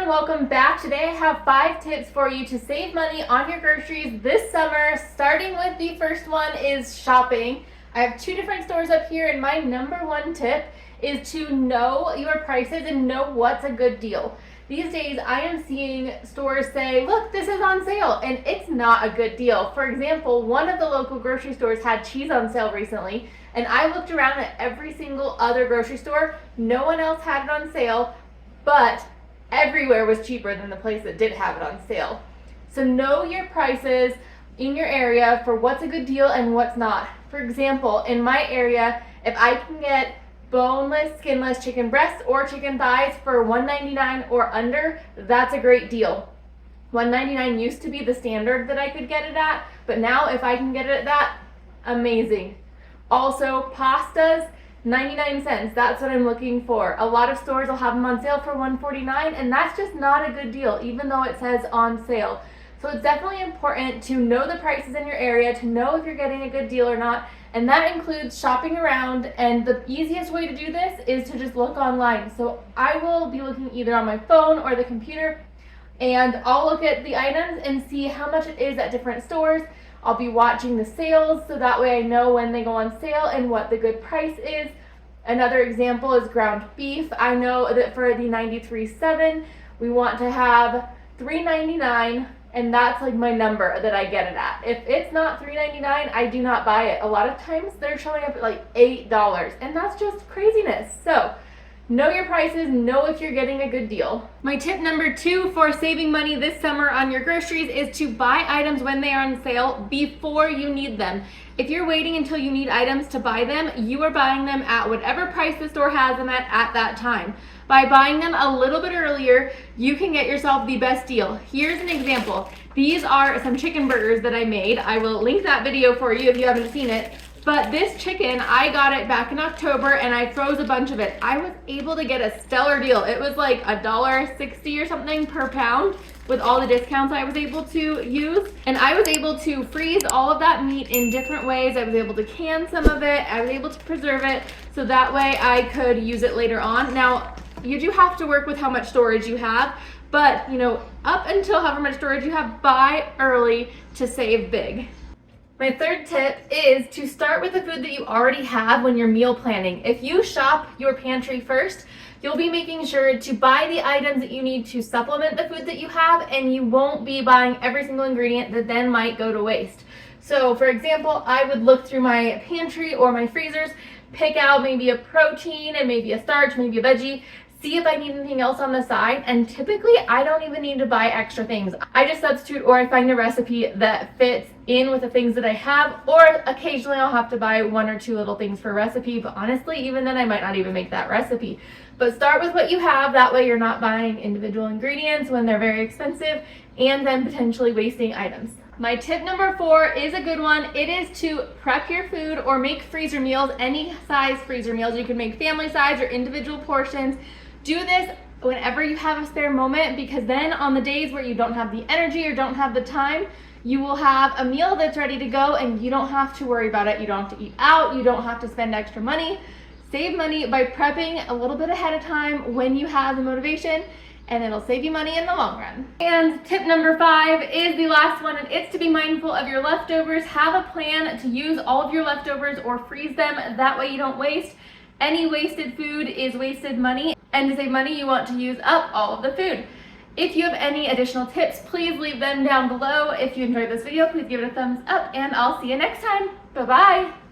welcome back. Today I have 5 tips for you to save money on your groceries this summer. Starting with the first one is shopping. I have 2 different stores up here, and my number 1 tip is to know your prices and know what's a good deal. These days I am seeing stores say, look, this is on sale, and it's not a good deal. For example, one of the local grocery stores had cheese on sale recently, and I looked around at every single other grocery store. No one else had it on sale, but everywhere was cheaper than the place that did have it on sale. So know your prices in your area for what's a good deal and what's not. For example, in my area, if I can get boneless, skinless chicken breasts or chicken thighs for $1.99 or under, that's a great deal. $1.99 used to be the standard that I could get it at, but now if I can get it at that, amazing. Also, pastas, 99 cents, that's what I'm looking for. A lot of stores will have them on sale for $1.49, and that's just not a good deal, even though it says on sale. So it's definitely important to know the prices in your area, to know if you're getting a good deal or not, and that includes shopping around, and the easiest way to do this is to just look online. So I will be looking either on my phone or the computer, and I'll look at the items and see how much it is at different stores. I'll be watching the sales, so that way I know when they go on sale and what the good price is. Another example is ground beef. I know that for the 93.7, we want to have $3.99, and that's like my number that I get it at. If it's not $3.99, I do not buy it. A lot of times they're showing up at like $8, and that's just craziness. So know your prices, know if you're getting a good deal. My tip number 2 for saving money this summer on your groceries is to buy items when they are on sale before you need them. If you're waiting until you need items to buy them, you are buying them at whatever price the store has them at that time. By buying them a little bit earlier, you can get yourself the best deal. Here's an example. These are some chicken burgers that I made. I will link that video for you if you haven't seen it. But this chicken, I got it back in October and I froze a bunch of it. I was able to get a stellar deal. It was like $1.60 or something per pound with all the discounts I was able to use. And I was able to freeze all of that meat in different ways. I was able to can some of it. I was able to preserve it so that way I could use it later on. Now, you do have to work with how much storage you have, but up until however much storage you have, buy early to save big. My third tip is to start with the food that you already have when you're meal planning. If you shop your pantry first, you'll be making sure to buy the items that you need to supplement the food that you have, and you won't be buying every single ingredient that then might go to waste. So for example, I would look through my pantry or my freezers, pick out maybe a protein and maybe a starch, maybe a veggie, see if I need anything else on the side, and typically I don't even need to buy extra things. I just substitute, or I find a recipe that fits in with the things that I have, or occasionally I'll have to buy 1 or 2 little things for a recipe, but honestly, even then I might not even make that recipe. But start with what you have, that way you're not buying individual ingredients when they're very expensive and then potentially wasting items. My tip number 4 is a good one. It is to prep your food or make freezer meals, any size freezer meals. You can make family size or individual portions. Do this whenever you have a spare moment, because then on the days where you don't have the energy or don't have the time, you will have a meal that's ready to go and you don't have to worry about it. You don't have to eat out. You don't have to spend extra money. Save money by prepping a little bit ahead of time when you have the motivation, and it'll save you money in the long run. And tip number 5 is the last one, and it's to be mindful of your leftovers. Have a plan to use all of your leftovers or freeze them. That way you don't waste. Any wasted food is wasted money, and to save money, you want to use up all of the food. If you have any additional tips, please leave them down below. If you enjoyed this video, please give it a thumbs up, and I'll see you next time. Bye-bye.